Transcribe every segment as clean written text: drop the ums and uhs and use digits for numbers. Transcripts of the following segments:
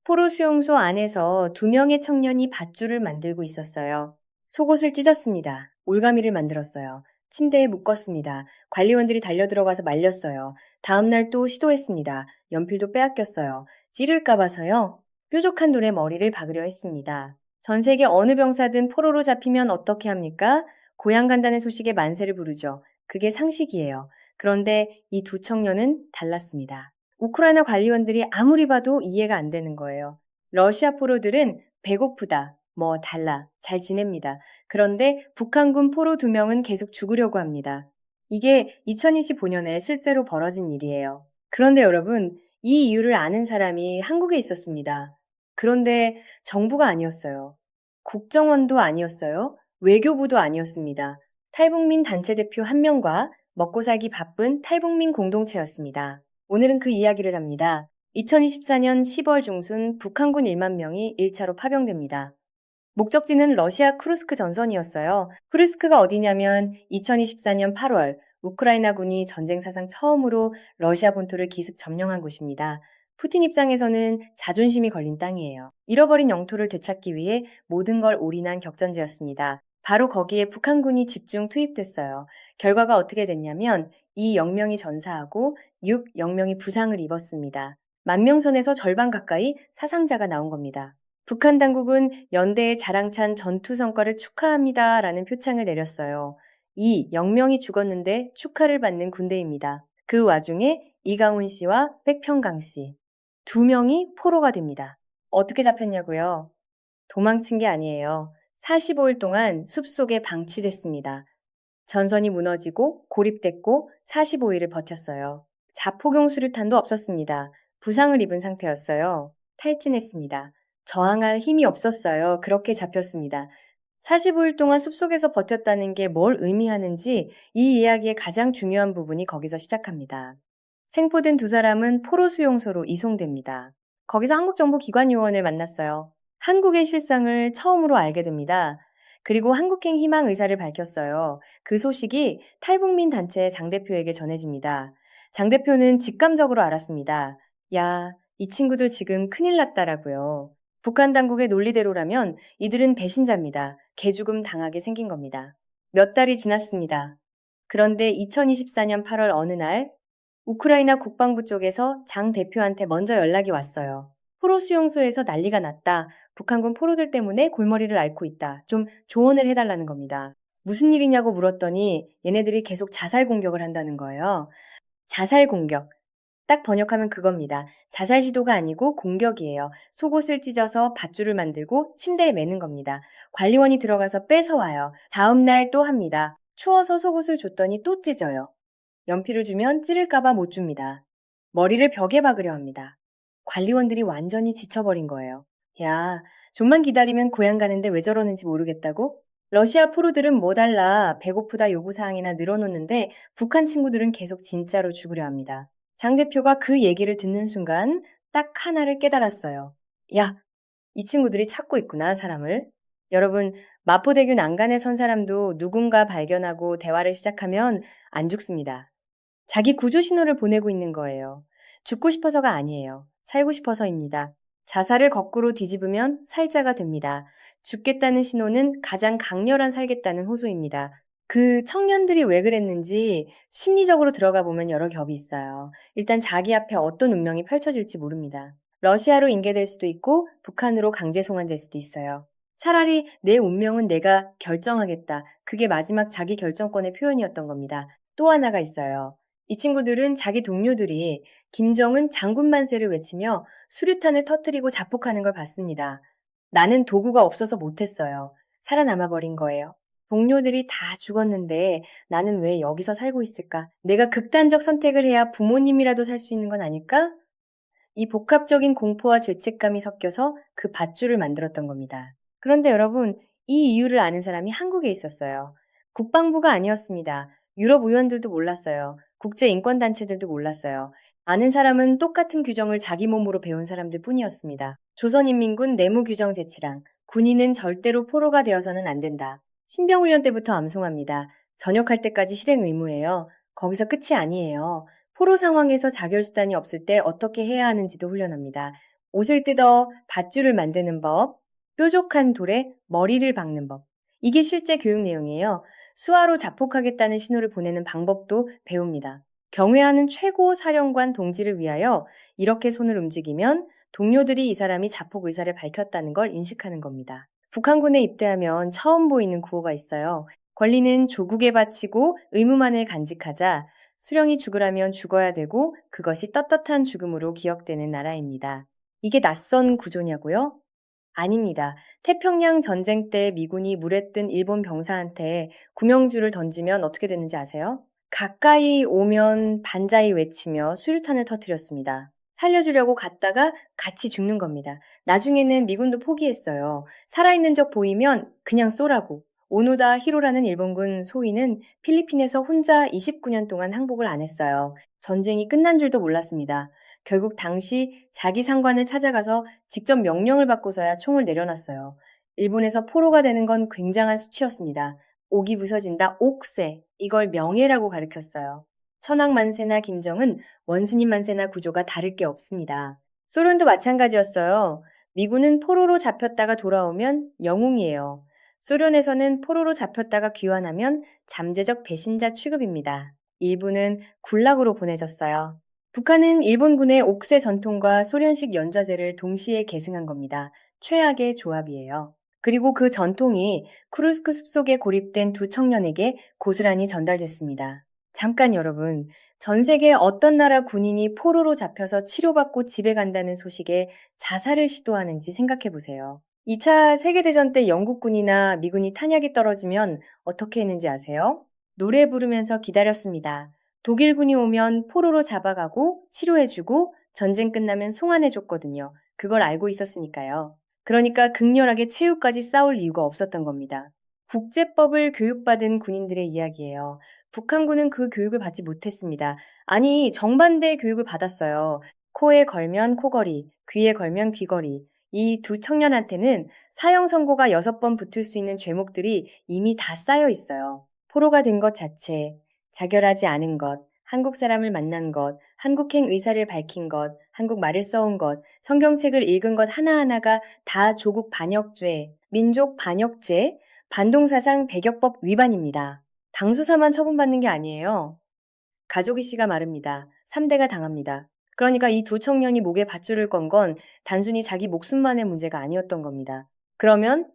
포로 수용소 안에서 두 명의 청년이 밧줄을 만들고 있었어요. 속옷을 찢었습니다. 올가미를 만들었어요. 침대에 묶었습니다. 관리원들이 달려들어가서 말렸어요. 다음날 또 시도했습니다. 연필도 빼앗겼어요. 찌를까 봐서요. 뾰족한 돌에 머리를 박으려 했습니다. 전 세계 어느 병사든 포로로 잡히면 어떻게 합니까? 고향 간다는 소식에 만세를 부르죠. 그게 상식이에요. 그런데 이 두 청년은 달랐습니다. 우크라이나 관리원들이 아무리 봐도 이해가 안 되는 거예요. 러시아 포로들은 배고프다, 뭐 달라, 잘 지냅니다. 그런데 북한군 포로 2명은 계속 죽으려고 합니다. 이게 2025년에 실제로 벌어진 일이에요. 그런데 여러분, 이 이유를 아는 사람이 한국에 있었습니다. 그런데 정부가 아니었어요. 국정원도 아니었어요. 외교부도 아니었습니다. 탈북민 단체 대표 1명과 먹고 살기 바쁜 탈북민 공동체였습니다. 오늘은 그 이야기를 합니다. 2024년 10월 중순 북한군 1만 명이 1차로 파병됩니다. 목적지는 러시아 쿠르스크 전선이었어요. 쿠르스크가 어디냐면 2024년 8월 우크라이나군이 전쟁 사상 처음으로 러시아 본토를 기습 점령한 곳입니다. 푸틴 입장에서는 자존심이 걸린 땅이에요. 잃어버린 영토를 되찾기 위해 모든 걸 올인한 격전지였습니다. 바로 거기에 북한군이 집중 투입됐어요. 결과가 어떻게 됐냐면 이 0명이 전사하고 0명이 부상을 입었습니다. 만명선에서 절반 가까이 사상자가 나온 겁니다. 북한 당국은 연대의 자랑찬 전투 성과를 축하합니다라는 표창을 내렸어요. 이 0명이 죽었는데 축하를 받는 군대입니다. 그 와중에 이강훈 씨와 백평강 씨 2명이 포로가 됩니다. 어떻게 잡혔냐고요? 도망친 게 아니에요. 45일 동안 숲속에 방치됐습니다. 전선이 무너지고 고립됐고 45일을 버텼어요. 자포경 수류탄도 없었습니다. 부상을 입은 상태였어요. 탈진했습니다. 저항할 힘이 없었어요. 그렇게 잡혔습니다. 45일 동안 숲속에서 버텼다는 게 뭘 의미하는지 이 이야기의 가장 중요한 부분이 거기서 시작합니다. 생포된 2사람은 포로 수용소로 이송됩니다. 거기서 한국정부기관 요원을 만났어요. 한국의 실상을 처음으로 알게 됩니다. 그리고 한국행 희망 의사를 밝혔어요. 그 소식이 탈북민 단체 장 대표에게 전해집니다. 장 대표는 직감적으로 알았습니다. 야, 이 친구들 지금 큰일 났다라고요. 북한 당국의 논리대로라면 이들은 배신자입니다. 개죽음 당하게 생긴 겁니다. 몇 달이 지났습니다. 그런데 2024년 8월 어느 날 우크라이나 국방부 쪽에서 장 대표한테 먼저 연락이 왔어요. 포로 수용소에서 난리가 났다. 북한군 포로들 때문에 골머리를 앓고 있다. 좀 조언을 해달라는 겁니다. 무슨 일이냐고 물었더니 얘네들이 계속 자살 공격을 한다는 거예요. 자살 공격. 딱 번역하면 그겁니다. 자살 시도가 아니고 공격이에요. 속옷을 찢어서 밧줄을 만들고 침대에 매는 겁니다. 관리원이 들어가서 뺏어와요. 다음 날 또 합니다. 추워서 속옷을 줬더니 또 찢어요. 연필을 주면 찌를까봐 못 줍니다. 머리를 벽에 박으려 합니다. 관리원들이 완전히 지쳐버린 거예요. 야, 좀만 기다리면 고향 가는데 왜 저러는지 모르겠다고? 러시아 포로들은 뭐 달라 배고프다 요구사항이나 늘어놓는데 북한 친구들은 계속 진짜로 죽으려 합니다. 장 대표가 그 얘기를 듣는 순간 딱 하나를 깨달았어요. 야, 이 친구들이 찾고 있구나, 사람을. 여러분, 마포대교 난간에 선 사람도 누군가 발견하고 대화를 시작하면 안 죽습니다. 자기 구조 신호를 보내고 있는 거예요. 죽고 싶어서가 아니에요. 살고 싶어서입니다. 자살을 거꾸로 뒤집으면 살자가 됩니다. 죽겠다는 신호는 가장 강렬한 살겠다는 호소입니다. 그 청년들이 왜 그랬는지 심리적으로 들어가 보면 여러 겹이 있어요. 일단 자기 앞에 어떤 운명이 펼쳐질지 모릅니다. 러시아로 인계될 수도 있고 북한으로 강제 송환될 수도 있어요. 차라리 내 운명은 내가 결정하겠다. 그게 마지막 자기 결정권의 표현이었던 겁니다. 또 하나가 있어요. 이 친구들은 자기 동료들이 김정은 장군 만세를 외치며 수류탄을 터뜨리고 자폭하는 걸 봤습니다. 나는 도구가 없어서 못했어요. 살아남아 버린 거예요. 동료들이 다 죽었는데 나는 왜 여기서 살고 있을까? 내가 극단적 선택을 해야 부모님이라도 살 수 있는 건 아닐까? 이 복합적인 공포와 죄책감이 섞여서 그 밧줄을 만들었던 겁니다. 그런데 여러분, 이 이유를 아는 사람이 한국에 있었어요. 국방부가 아니었습니다. 유럽 의원들도 몰랐어요. 국제인권단체들도 몰랐어요. 아는 사람은 똑같은 규정을 자기 몸으로 배운 사람들 뿐이었습니다. 조선인민군 내무규정 제치랑 군인은 절대로 포로가 되어서는 안 된다. 신병훈련 때부터 암송합니다. 전역할 때까지 실행 의무예요. 거기서 끝이 아니에요. 포로 상황에서 자결수단이 없을 때 어떻게 해야 하는지도 훈련합니다. 옷을 뜯어 밧줄을 만드는 법, 뾰족한 돌에 머리를 박는 법. 이게 실제 교육 내용이에요. 수화로 자폭하겠다는 신호를 보내는 방법도 배웁니다. 경외하는 최고 사령관 동지를 위하여 이렇게 손을 움직이면 동료들이 이 사람이 자폭 의사를 밝혔다는 걸 인식하는 겁니다. 북한군에 입대하면 처음 보이는 구호가 있어요. 권리는 조국에 바치고 의무만을 간직하자. 수령이 죽으라면 죽어야 되고 그것이 떳떳한 죽음으로 기억되는 나라입니다. 이게 낯선 구조냐고요? 아닙니다. 태평양 전쟁 때 미군이 물에 뜬 일본 병사한테 구명주를 던지면 어떻게 됐는지 아세요? 가까이 오면 반자이 외치며 수류탄을 터뜨렸습니다. 살려주려고 갔다가 같이 죽는 겁니다. 나중에는 미군도 포기했어요. 살아있는 적 보이면 그냥 쏘라고. 오노다 히로라는 일본군 소위는 필리핀에서 혼자 29년 동안 항복을 안 했어요. 전쟁이 끝난 줄도 몰랐습니다. 결국 당시 자기 상관을 찾아가서 직접 명령을 받고서야 총을 내려놨어요. 일본에서 포로가 되는 건 굉장한 수치였습니다. 옥이 부서진다, 옥새. 이걸 명예라고 가르쳤어요. 천황만세나 김정은, 원수님 만세나 구조가 다를 게 없습니다. 소련도 마찬가지였어요. 미군은 포로로 잡혔다가 돌아오면 영웅이에요. 소련에서는 포로로 잡혔다가 귀환하면 잠재적 배신자 취급입니다. 일부는 굴락으로 보내졌어요. 북한은 일본군의 옥새 전통과 소련식 연좌제를 동시에 계승한 겁니다. 최악의 조합이에요. 그리고 그 전통이 쿠르스크 숲속에 고립된 두 청년에게 고스란히 전달됐습니다. 잠깐 여러분, 전 세계 어떤 나라 군인이 포로로 잡혀서 치료받고 집에 간다는 소식에 자살을 시도하는지 생각해 보세요. 2차 세계대전 때 영국군이나 미군이 탄약이 떨어지면 어떻게 했는지 아세요? 노래 부르면서 기다렸습니다. 독일군이 오면 포로로 잡아가고 치료해주고 전쟁 끝나면 송환해줬거든요. 그걸 알고 있었으니까요. 그러니까 극렬하게 최후까지 싸울 이유가 없었던 겁니다. 국제법을 교육받은 군인들의 이야기예요. 북한군은 그 교육을 받지 못했습니다. 아니, 정반대의 교육을 받았어요. 코에 걸면 코걸이, 귀에 걸면 귀걸이. 이 두 청년한테는 사형 선고가 6번 붙을 수 있는 죄목들이 이미 다 쌓여 있어요. 포로가 된 것 자체, 자결하지 않은 것, 한국 사람을 만난 것, 한국행 의사를 밝힌 것, 한국말을 써온 것, 성경책을 읽은 것 하나하나가 다 조국 반역죄, 민족 반역죄, 반동사상 배격법 위반입니다. 당수사만 처분받는 게 아니에요. 가족이 씨가 마릅니다. 3대가 당합니다. 그러니까 이 두 청년이 목에 밧줄을 건 건 단순히 자기 목숨만의 문제가 아니었던 겁니다. 그러면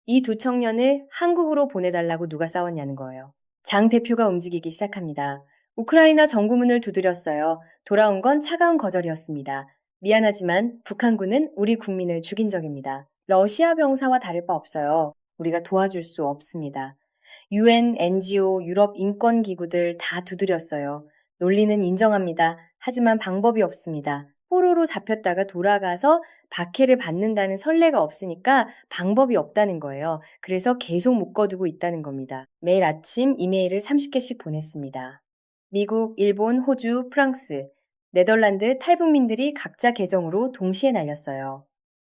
이 두 청년을 한국으로 보내달라고 누가 싸웠냐는 거예요. 장 대표가 움직이기 시작합니다. 우크라이나 정부문을 두드렸어요. 돌아온 건 차가운 거절이었습니다. 미안하지만 북한군은 우리 국민을 죽인 적입니다. 러시아 병사와 다를 바 없어요. 우리가 도와줄 수 없습니다. UN, NGO, 유럽 인권기구들 다 두드렸어요. 논리는 인정합니다. 하지만 방법이 없습니다. 포로로 잡혔다가 돌아가서 박해를 받는다는 선례가 없으니까 방법이 없다는 거예요. 그래서 계속 묶어두고 있다는 겁니다. 매일 아침 이메일을 30개씩 보냈습니다. 미국, 일본, 호주, 프랑스, 네덜란드 탈북민들이 각자 계정으로 동시에 날렸어요.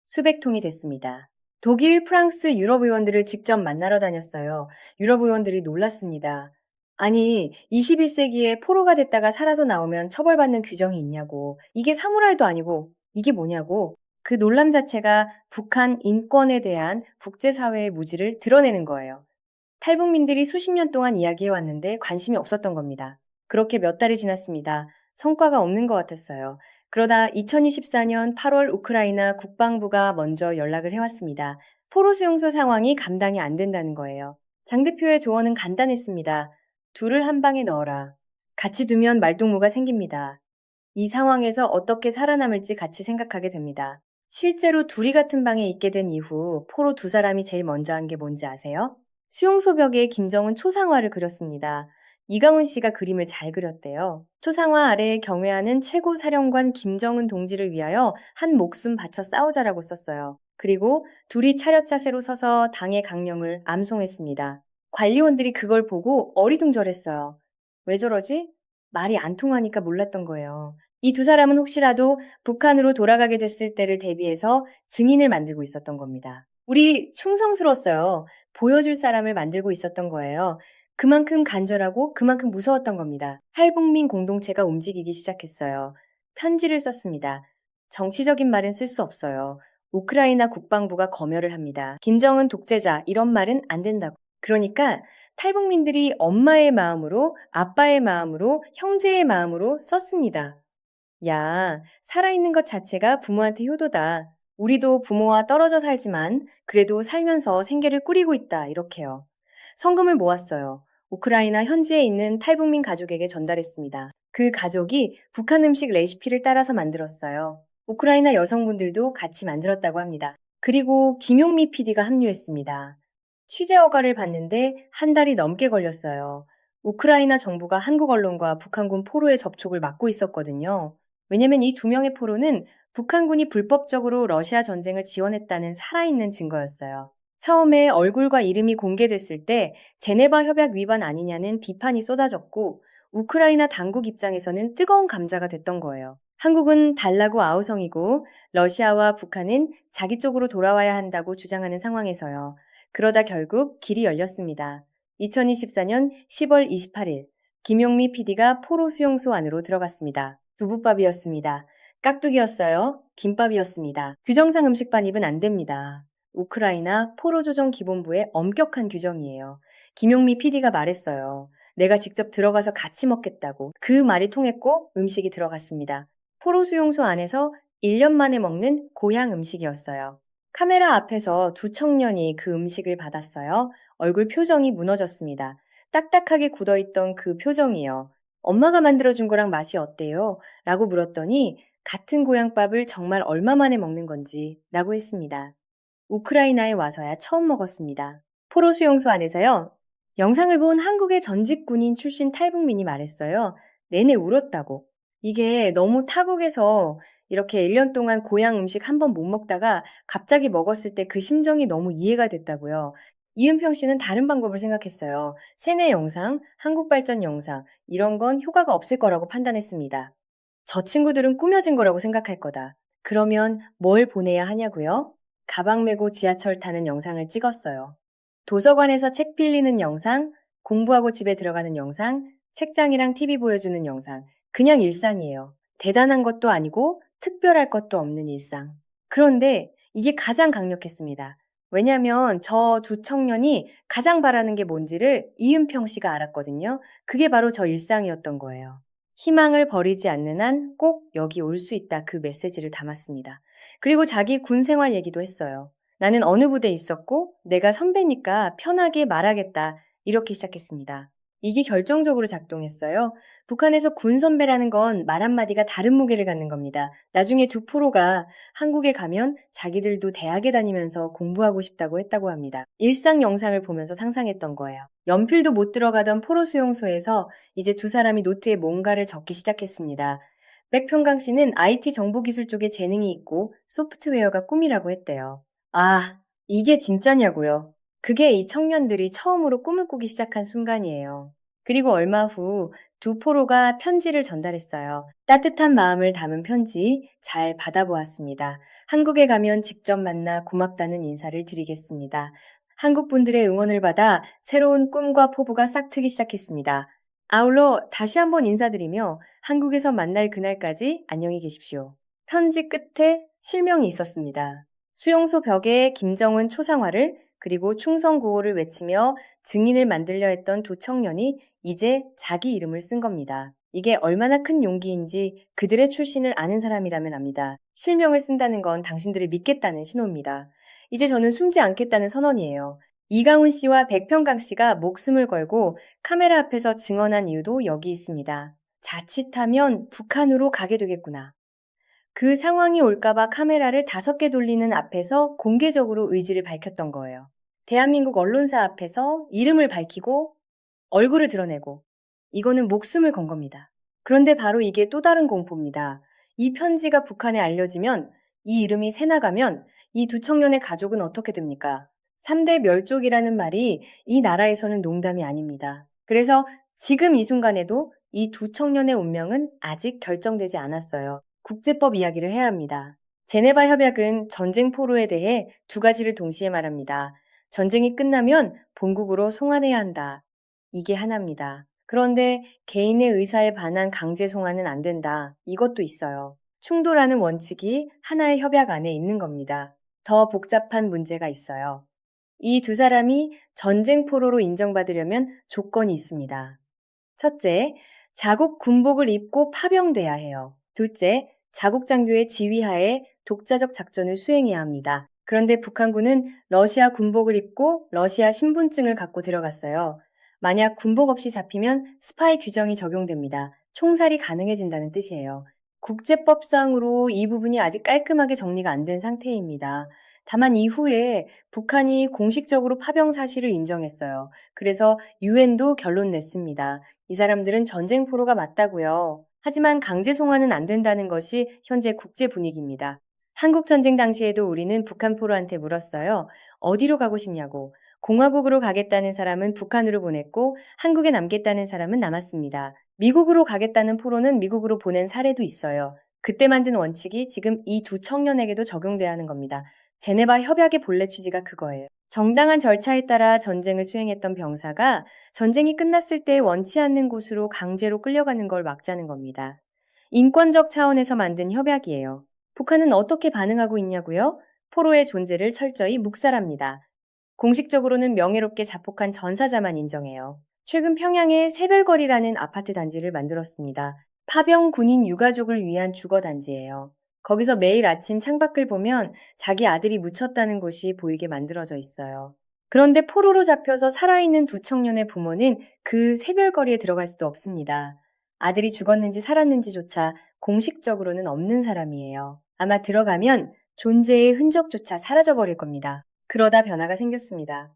수백 통이 됐습니다. 독일, 프랑스, 유럽 의원들을 직접 만나러 다녔어요. 유럽 의원들이 놀랐습니다. 아니, 21세기에 포로가 됐다가 살아서 나오면 처벌받는 규정이 있냐고. 이게 사무라이도 아니고 이게 뭐냐고. 그 놀람 자체가 북한 인권에 대한 국제사회의 무지를 드러내는 거예요. 탈북민들이 수십 년 동안 이야기해왔는데 관심이 없었던 겁니다. 그렇게 몇 달이 지났습니다. 성과가 없는 것 같았어요. 그러다 2024년 8월 우크라이나 국방부가 먼저 연락을 해왔습니다. 포로 수용소 상황이 감당이 안 된다는 거예요. 장 대표의 조언은 간단했습니다. 둘을 한 방에 넣어라. 같이 두면 말동무가 생깁니다. 이 상황에서 어떻게 살아남을지 같이 생각하게 됩니다. 실제로 둘이 같은 방에 있게 된 이후 포로 두 사람이 제일 먼저 한 게 뭔지 아세요? 수용소 벽에 김정은 초상화를 그렸습니다. 이강훈 씨가 그림을 잘 그렸대요. 초상화 아래에 경애하는 최고 사령관 김정은 동지를 위하여 한 목숨 바쳐 싸우자라고 썼어요. 그리고 둘이 차렷자세로 서서 당의 강령을 암송했습니다. 관리원들이 그걸 보고 어리둥절했어요. 왜 저러지? 말이 안 통하니까 몰랐던 거예요. 이 두 사람은 혹시라도 북한으로 돌아가게 됐을 때를 대비해서 증인을 만들고 있었던 겁니다. 우리 충성스러웠어요. 보여줄 사람을 만들고 있었던 거예요. 그만큼 간절하고 그만큼 무서웠던 겁니다. 탈북민 공동체가 움직이기 시작했어요. 편지를 썼습니다. 정치적인 말은 쓸 수 없어요. 우크라이나 국방부가 검열을 합니다. 김정은 독재자 이런 말은 안 된다고. 그러니까 탈북민들이 엄마의 마음으로, 아빠의 마음으로, 형제의 마음으로 썼습니다. 야, 살아있는 것 자체가 부모한테 효도다. 우리도 부모와 떨어져 살지만 그래도 살면서 생계를 꾸리고 있다. 이렇게요. 성금을 모았어요. 우크라이나 현지에 있는 탈북민 가족에게 전달했습니다. 그 가족이 북한 음식 레시피를 따라서 만들었어요. 우크라이나 여성분들도 같이 만들었다고 합니다. 그리고 김용미 PD가 합류했습니다. 취재 허가를 받는데 한 달이 넘게 걸렸어요. 우크라이나 정부가 한국 언론과 북한군 포로의 접촉을 막고 있었거든요. 왜냐면 이 두 명의 포로는 북한군이 불법적으로 러시아 전쟁을 지원했다는 살아있는 증거였어요. 처음에 얼굴과 이름이 공개됐을 때 제네바 협약 위반 아니냐는 비판이 쏟아졌고 우크라이나 당국 입장에서는 뜨거운 감자가 됐던 거예요. 한국은 달라고 아우성이고 러시아와 북한은 자기 쪽으로 돌아와야 한다고 주장하는 상황에서요. 그러다 결국 길이 열렸습니다. 2024년 10월 28일 김용미 PD가 포로 수용소 안으로 들어갔습니다. 두부밥이었습니다. 깍두기였어요. 김밥이었습니다. 규정상 음식 반입은 안 됩니다. 우크라이나 포로조정기본부의 엄격한 규정이에요. 김용미 PD가 말했어요. 내가 직접 들어가서 같이 먹겠다고. 그 말이 통했고 음식이 들어갔습니다. 포로 수용소 안에서 1년 만에 먹는 고향 음식이었어요. 카메라 앞에서 두 청년이 그 음식을 받았어요. 얼굴 표정이 무너졌습니다. 딱딱하게 굳어있던 그 표정이요. 엄마가 만들어준 거랑 맛이 어때요? 라고 물었더니 같은 고향밥을 정말 얼마 만에 먹는 건지 라고 했습니다. 우크라이나에 와서야 처음 먹었습니다. 포로 수용소 안에서요. 영상을 본 한국의 전직 군인 출신 탈북민이 말했어요. 내내 울었다고. 이게 너무 타국에서 이렇게 1년 동안 고향 음식 한 번 못 먹다가 갑자기 먹었을 때 그 심정이 너무 이해가 됐다고요. 이은평 씨는 다른 방법을 생각했어요. 세뇌 영상, 한국 발전 영상, 이런 건 효과가 없을 거라고 판단했습니다. 저 친구들은 꾸며진 거라고 생각할 거다. 그러면 뭘 보내야 하냐고요? 가방 메고 지하철 타는 영상을 찍었어요. 도서관에서 책 빌리는 영상, 공부하고 집에 들어가는 영상, 책장이랑 TV 보여주는 영상. 그냥 일상이에요. 대단한 것도 아니고 특별할 것도 없는 일상. 그런데 이게 가장 강력했습니다. 왜냐면 저 두 청년이 가장 바라는 게 뭔지를 이은평 씨가 알았거든요. 그게 바로 저 일상이었던 거예요. 희망을 버리지 않는 한 꼭 여기 올 수 있다 그 메시지를 담았습니다. 그리고 자기 군 생활 얘기도 했어요. 나는 어느 부대에 있었고 내가 선배니까 편하게 말하겠다 이렇게 시작했습니다. 이게 결정적으로 작동했어요. 북한에서 군 선배라는 건 말 한마디가 다른 무게를 갖는 겁니다. 나중에 두 포로가 한국에 가면 자기들도 대학에 다니면서 공부하고 싶다고 했다고 합니다. 일상 영상을 보면서 상상했던 거예요. 연필도 못 들어가던 포로 수용소에서 이제 두 사람이 노트에 뭔가를 적기 시작했습니다. 백평강 씨는 IT 정보기술 쪽에 재능이 있고 소프트웨어가 꿈이라고 했대요. 아, 이게 진짜냐고요. 그게 이 청년들이 처음으로 꿈을 꾸기 시작한 순간이에요. 그리고 얼마 후 두 포로가 편지를 전달했어요. 따뜻한 마음을 담은 편지 잘 받아보았습니다. 한국에 가면 직접 만나 고맙다는 인사를 드리겠습니다. 한국 분들의 응원을 받아 새로운 꿈과 포부가 싹트기 시작했습니다. 아울러 다시 한번 인사드리며 한국에서 만날 그날까지 안녕히 계십시오. 편지 끝에 실명이 있었습니다. 수용소 벽에 김정은 초상화를 그리고 충성구호를 외치며 증인을 만들려 했던 두 청년이 이제 자기 이름을 쓴 겁니다. 이게 얼마나 큰 용기인지 그들의 출신을 아는 사람이라면 압니다. 실명을 쓴다는 건 당신들을 믿겠다는 신호입니다. 이제 저는 숨지 않겠다는 선언이에요. 이강훈 씨와 백평강 씨가 목숨을 걸고 카메라 앞에서 증언한 이유도 여기 있습니다. 자칫하면 북한으로 가게 되겠구나. 그 상황이 올까봐 카메라를 5개 돌리는 앞에서 공개적으로 의지를 밝혔던 거예요. 대한민국 언론사 앞에서 이름을 밝히고 얼굴을 드러내고 이거는 목숨을 건 겁니다. 그런데 바로 이게 또 다른 공포입니다. 이 편지가 북한에 알려지면 이 이름이 새나가면 이 두 청년의 가족은 어떻게 됩니까? 3대 멸족이라는 말이 이 나라에서는 농담이 아닙니다. 그래서 지금 이 순간에도 이 두 청년의 운명은 아직 결정되지 않았어요. 국제법 이야기를 해야 합니다. 제네바 협약은 전쟁 포로에 대해 두 가지를 동시에 말합니다. 전쟁이 끝나면 본국으로 송환해야 한다. 이게 하나입니다. 그런데 개인의 의사에 반한 강제 송환은 안 된다. 이것도 있어요. 충돌하는 원칙이 하나의 협약 안에 있는 겁니다. 더 복잡한 문제가 있어요. 이 두 사람이 전쟁 포로로 인정받으려면 조건이 있습니다. 첫째, 자국 군복을 입고 파병돼야 해요. 둘째, 자국 장교의 지휘하에 독자적 작전을 수행해야 합니다. 그런데 북한군은 러시아 군복을 입고 러시아 신분증을 갖고 들어갔어요. 만약 군복 없이 잡히면 스파이 규정이 적용됩니다. 총살이 가능해진다는 뜻이에요. 국제법상으로 이 부분이 아직 깔끔하게 정리가 안 된 상태입니다. 다만 이후에 북한이 공식적으로 파병 사실을 인정했어요. 그래서 유엔도 결론 냈습니다. 이 사람들은 전쟁 포로가 맞다고요. 하지만 강제 송환은 안 된다는 것이 현재 국제 분위기입니다. 한국 전쟁 당시에도 우리는 북한 포로한테 물었어요. 어디로 가고 싶냐고. 공화국으로 가겠다는 사람은 북한으로 보냈고 한국에 남겠다는 사람은 남았습니다. 미국으로 가겠다는 포로는 미국으로 보낸 사례도 있어요. 그때 만든 원칙이 지금 이 두 청년에게도 적용돼야 하는 겁니다. 제네바 협약의 본래 취지가 그거예요. 정당한 절차에 따라 전쟁을 수행했던 병사가 전쟁이 끝났을 때 원치 않는 곳으로 강제로 끌려가는 걸 막자는 겁니다. 인권적 차원에서 만든 협약이에요. 북한은 어떻게 반응하고 있냐고요? 포로의 존재를 철저히 묵살합니다. 공식적으로는 명예롭게 자폭한 전사자만 인정해요. 최근 평양에 새별거리라는 아파트 단지를 만들었습니다. 파병 군인 유가족을 위한 주거 단지예요. 거기서 매일 아침 창밖을 보면 자기 아들이 묻혔다는 곳이 보이게 만들어져 있어요. 그런데 포로로 잡혀서 살아있는 두 청년의 부모는 그 새별거리에 들어갈 수도 없습니다. 아들이 죽었는지 살았는지조차 공식적으로는 없는 사람이에요. 아마 들어가면 존재의 흔적조차 사라져버릴 겁니다. 그러다 변화가 생겼습니다.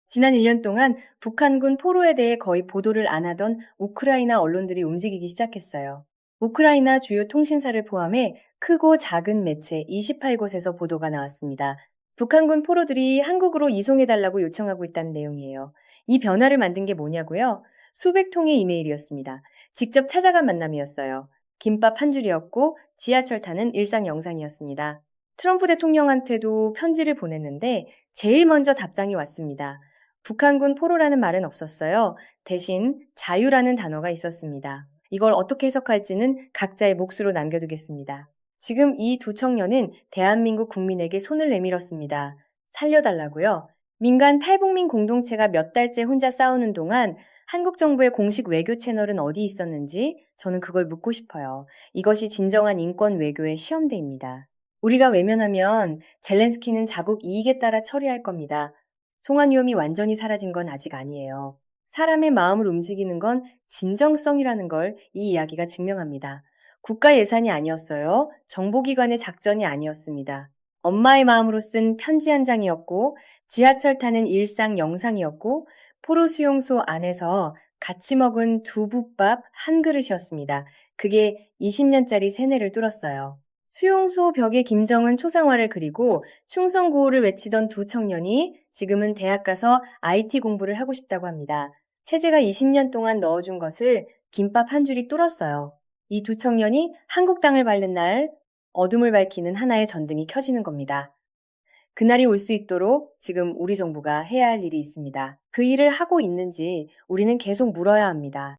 지난 1년 동안 북한군 포로에 대해 거의 보도를 안 하던 우크라이나 언론들이 움직이기 시작했어요. 우크라이나 주요 통신사를 포함해 크고 작은 매체 28곳에서 보도가 나왔습니다. 북한군 포로들이 한국으로 이송해달라고 요청하고 있다는 내용이에요. 이 변화를 만든 게 뭐냐고요? 수백 통의 이메일이었습니다. 직접 찾아간 만남이었어요. 김밥 한 줄이었고 지하철 타는 일상 영상이었습니다. 트럼프 대통령한테도 편지를 보냈는데 제일 먼저 답장이 왔습니다. 북한군 포로라는 말은 없었어요. 대신 자유라는 단어가 있었습니다. 이걸 어떻게 해석할지는 각자의 몫으로 남겨두겠습니다. 지금 이 두 청년은 대한민국 국민에게 손을 내밀었습니다. 살려달라고요. 민간 탈북민 공동체가 몇 달째 혼자 싸우는 동안 한국 정부의 공식 외교 채널은 어디 있었는지 저는 그걸 묻고 싶어요. 이것이 진정한 인권 외교의 시험대입니다. 우리가 외면하면 젤렌스키는 자국 이익에 따라 처리할 겁니다. 송환 위험이 완전히 사라진 건 아직 아니에요. 사람의 마음을 움직이는 건 진정성이라는 걸 이 이야기가 증명합니다. 국가 예산이 아니었어요. 정보기관의 작전이 아니었습니다. 엄마의 마음으로 쓴 편지 한 장이었고 지하철 타는 일상 영상이었고 포로 수용소 안에서 같이 먹은 두부밥 한 그릇이었습니다. 그게 20년짜리 세뇌를 뚫었어요. 수용소 벽에 김정은 초상화를 그리고 충성구호를 외치던 두 청년이 지금은 대학 가서 IT 공부를 하고 싶다고 합니다. 체제가 20년 동안 넣어준 것을 김밥 한 줄이 뚫었어요. 이 두 청년이 한국 땅을 밟는 날 어둠을 밝히는 하나의 전등이 켜지는 겁니다. 그날이 올 수 있도록 지금 우리 정부가 해야 할 일이 있습니다. 그 일을 하고 있는지 우리는 계속 물어야 합니다.